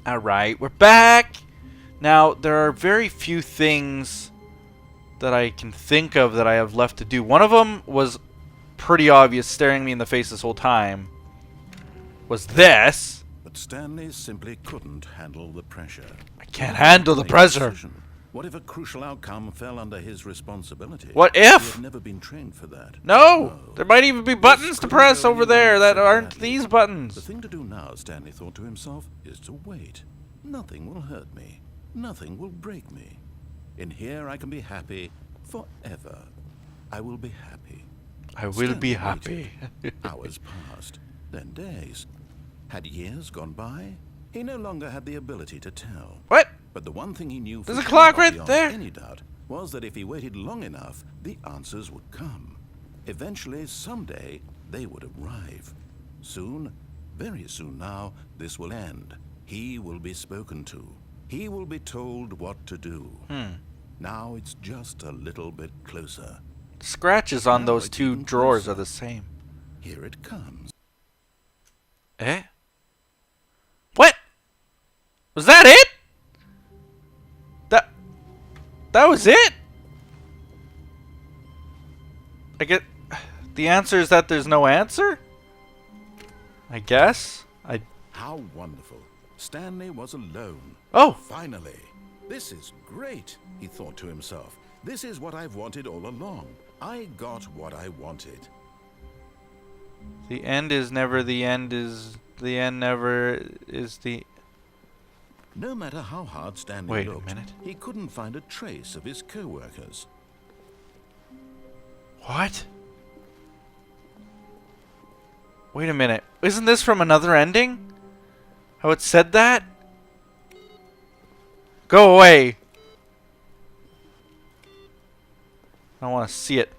Alright, we're back! Now, there are very few things that I can think of that I have left to do. One of them was pretty obvious, staring me in the face this whole time. Was this. But Stanley simply couldn't handle the pressure. I can't handle the pressure. What if a crucial outcome fell under his responsibility? What if? He had never been trained for that. No! There might even be buttons to press over there that aren't these buttons. The thing to do now, Stanley thought to himself, is to wait. Nothing will hurt me. Nothing will break me. In here I can be happy forever. I will be happy. I will be happy. Hours passed, then days. Had years gone by? He no longer had the ability to tell. What? But the one thing he knew for There's a sure, clock right beyond there. any doubt, was that if he waited long enough, the answers would come. Eventually, someday, they would arrive. Soon, very soon now, this will end. He will be spoken to. He will be told what to do. Now it's just a little bit closer. Scratches on Now those it's two even drawers closer. are the same. Here it comes. Eh? What? Was that it? That was it? I get... The answer is that there's no answer? I guess? How wonderful. Stanley was alone. Oh! Finally. This is great, he thought to himself. This is what I've wanted all along. I got what I wanted. The end is never the end is... The end never is the... No matter how hard Stanley Wait a looked, minute. he couldn't find a trace of his co-workers. What? Wait a minute. Isn't this from another ending? How it said that? Go away. I don't want to see it.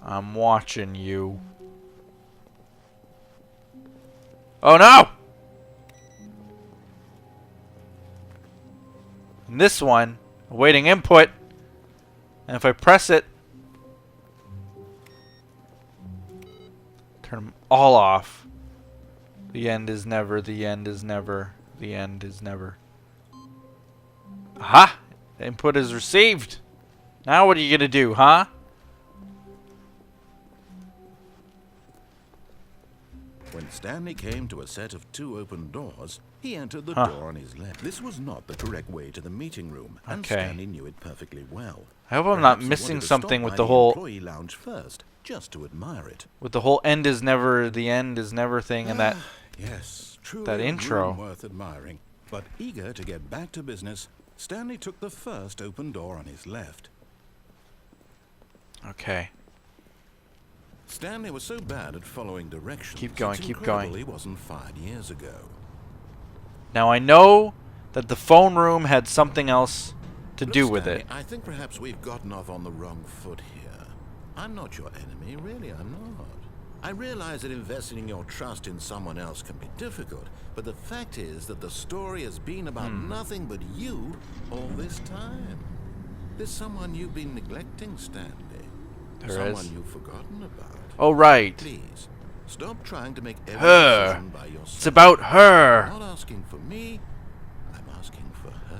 I'm watching you. Oh no! And this one, awaiting input. And if I press it, turn them all off. The end is never, the end is never, the end is never. Aha! Input is received. Now what are you gonna do, huh? When Stanley came to a set of 2 open doors, he entered the door on his left. This was not the correct way to the meeting room, and Okay. Stanley knew it perfectly well. I hope I'm not Perhaps he missing wanted to something stop with by the whole employee lounge first, just to admire it. with the whole end is never, the end is never thing, and that Yes, truly that a intro. room worth admiring. But eager to get back to business, Stanley took the first open door on his left. okay. Stanley was so bad at following directions. Keep going, it's keep incredible going. He wasn't fired years ago. Now I know that the phone room had something else to Look, do with Stanley, it. I think perhaps we've gotten off on the wrong foot here. I'm not your enemy, really, I'm not. I realize that investing your trust in someone else can be difficult, but the fact is that the story has been about nothing but you all this time. There's someone you've been neglecting, Stanley. There Someone is. you've forgotten about. Oh right. Please, stop trying to make every Her. decision by yourself. It's about her. I'm not asking for me, I'm asking for her.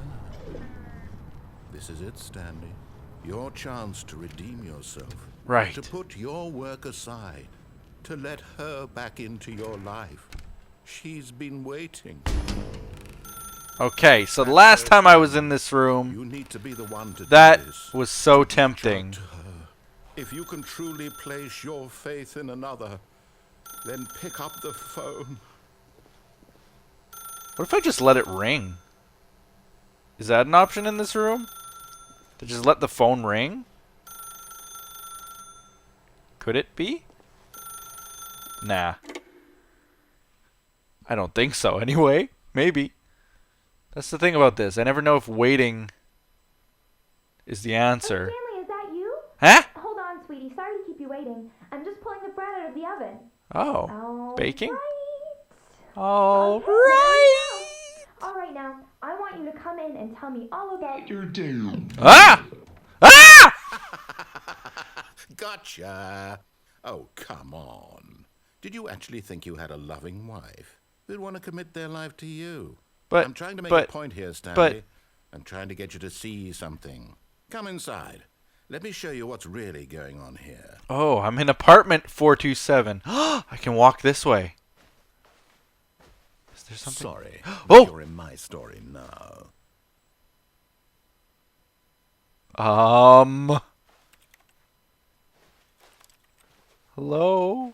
This is it, Stanley. Your chance to redeem yourself. Right. To put your work aside. To let her back into your life. She's been waiting. Okay, so the last time I was in this room, You need to be the one to that do this. was so Reach out tempting. to her. If you can truly place your faith in another, then pick up the phone. What if I just let it ring? Is that an option in this room? To just let the phone ring? Could it be? Nah. I don't think so anyway. Maybe. That's the thing about this. I never know if waiting is the answer. Stanley, is that you? Huh? Hold on, sweetie. Sorry to keep you waiting. I'm just pulling the bread out of the oven. Oh. All Baking? right. All Okay, right. All right, now, I want you to come in and tell me all about your... Ah! Ah! Gotcha. Oh, come on. Did you actually think you had a loving wife who'd want to commit their life to you? But I'm trying to make a point here, Stanley. I'm trying to get you to see something. Come inside. Let me show you what's really going on here. Oh, I'm in apartment 427. I can walk this way. Is there something? Sorry, Oh! you're in my story now. Hello?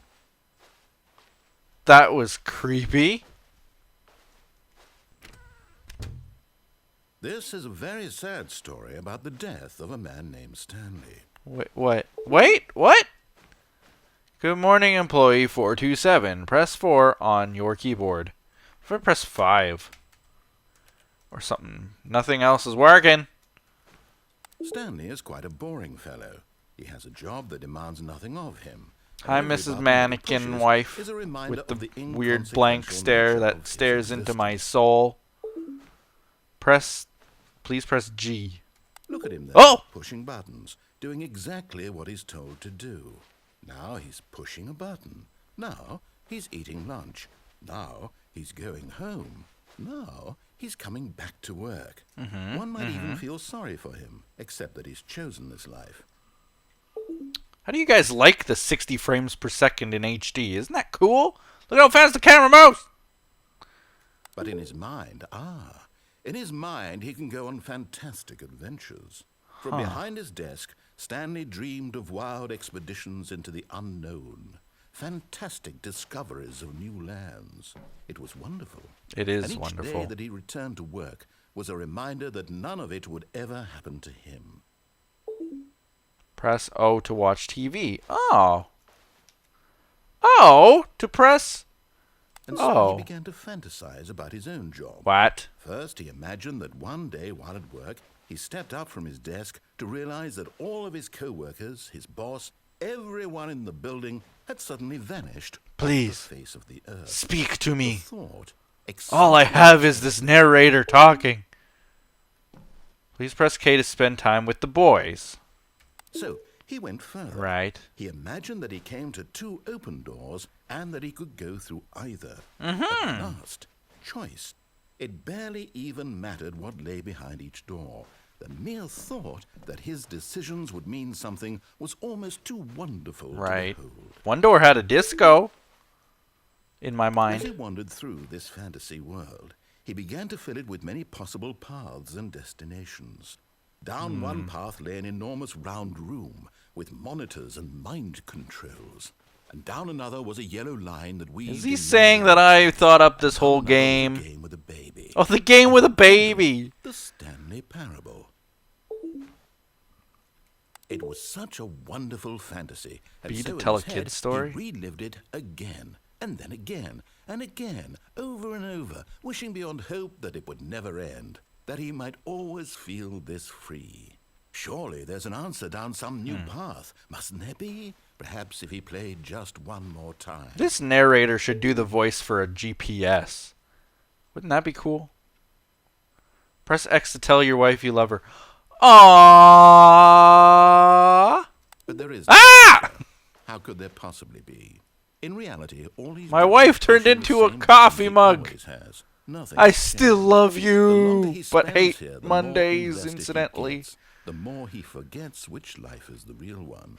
That was creepy. This is a very sad story about the death of a man named Stanley. Wait, what? Wait, what? Good morning, employee 427. Press 4 on your keyboard. If I press 5 or something, nothing else is working. Stanley is quite a boring fellow. He has a job that demands nothing of him. Hi, Every Mrs. button that he Mannequin pushes wife, is a reminder with the of the weird blank inconsequential stare nature that of his stares into my existence. soul. Please press G. Look at him there, Oh! pushing buttons, doing exactly what he's told to do. Now he's pushing a button. Now he's eating lunch. Now he's going home. Now he's coming back to work. One might even feel sorry for him, except that he's chosen this life. How do you guys like the 60 frames per second in HD? Isn't that cool? Look how fast the camera moves! But in his mind, in his mind he can go on fantastic adventures. From behind his desk, Stanley dreamed of wild expeditions into the unknown, fantastic discoveries of new lands. It was wonderful. It is and each wonderful. day that he returned to work was a reminder that none of it would ever happen to him. Press O to watch TV. Oh. Oh, to press... And so he began to fantasize about his own job. What? First, he imagined that one day while at work, he stepped up from his desk to realize that all of his co-workers, his boss, everyone in the building had suddenly vanished Please. off the face of the earth. Speak to The me. thought All I have is this narrator talking. Please press K to spend time with the boys. So he went further. Right. He imagined that he came to two open doors and that he could go through either. At last, choice. It barely even mattered what lay behind each door. The mere thought that his decisions would mean something was almost too wonderful Right. to behold. One door had a disco. In my As he mind. wandered through this fantasy world, he began to fill it with many possible paths and destinations. Down one path lay an enormous round room with monitors and mind controls. And down another was a yellow line that weaved... Is he in saying many that I thought up this whole Down another was a game? game with a baby. Oh, the game with a baby. The Stanley Parable. It was such a wonderful fantasy. And Be to so in tell a his head, kid's story? He relived it again, and then again, and again, over and over, wishing beyond hope that it would never end, that he might always feel this free. Surely there's an answer down some new path, mustn't there be? Perhaps if he played just one more time. This narrator should do the voice for a GPS. Wouldn't that be cool? Press X to tell your wife you love her. Aww. But there is... Ah! How could there possibly be? In reality, all he's My doing wife is turned pushing into the a same coffee buttons he mug. always has. Nothing I has still changed. love The longer he you, but spends hate here, the Mondays, more invested he incidentally. gets, the more he forgets which life is the real one.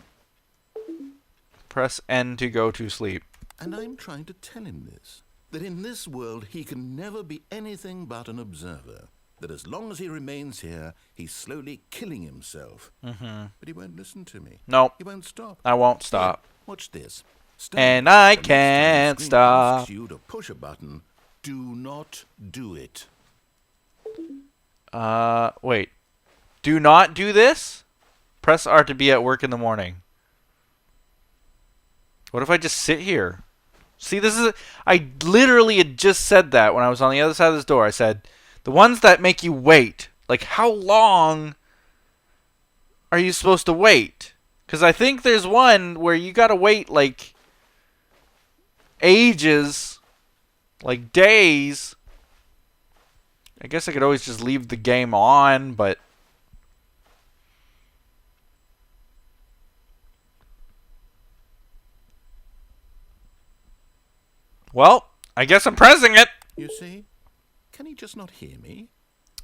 Press N to go to sleep. And I'm trying to tell him this, that in this world he can never be anything but an observer, that as long as he remains here, he's slowly killing himself. But he won't listen to me. Nope, He won't stop. I won't stop. Here, watch this. And I the next time the can't screen stop. asks you to push a button, do not do it. Wait. Do not do this? Press R to be at work in the morning. What if I just sit here? See, I literally had just said that when I was on the other side of this door. I said, the ones that make you wait. Like, how long are you supposed to wait? Because I think there's one where you gotta wait, like, ages. Like, days. I guess I could always just leave the game on, but... Well, I guess I'm pressing it. You see? Can he just not hear me?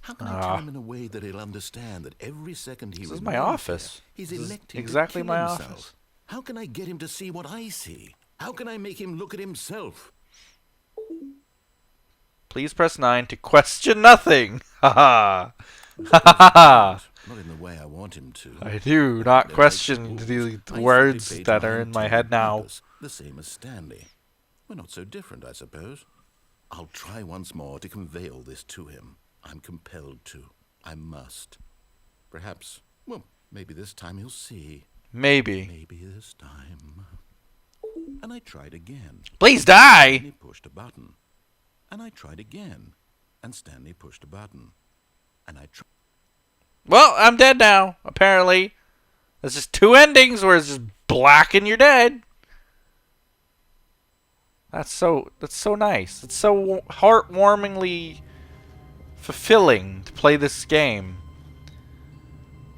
How can I tell him in a way that he'll understand that every second he This is remains my office. here, he's This is electing exactly to kill my himself? office. How can I get him to see what I see? How can I make him look at himself? Please press 9 to question nothing. Ha ha. Ha ha ha. Not in the way I want him to. I do not question the words that are in my head now. The same as Stanley. We're not so different, I suppose. I'll try once more to convey all this to him. I'm compelled to. I must. Perhaps, well, maybe this time he'll see. Maybe. Maybe this time. And I tried again. Please die! Stanley pushed a button. And I tried again. And Stanley pushed a button. And I tried. Well, I'm dead now, apparently. There's just 2 endings where it's just black and you're dead. That's so nice. It's so heartwarmingly fulfilling to play this game.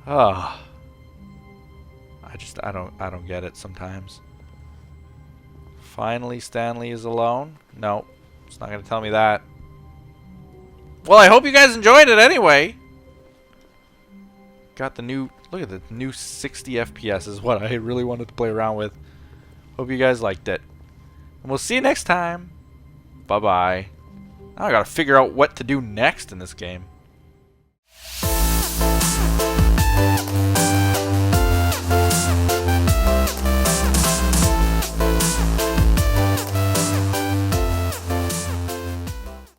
Ah. I don't get it sometimes. Finally Stanley is alone? No. It's not going to tell me that. Well, I hope you guys enjoyed it anyway. Got the new, look at the new 60 FPS is what I really wanted to play around with. Hope you guys liked it. And we'll see you next time. Bye-bye. Now I gotta figure out what to do next in this game.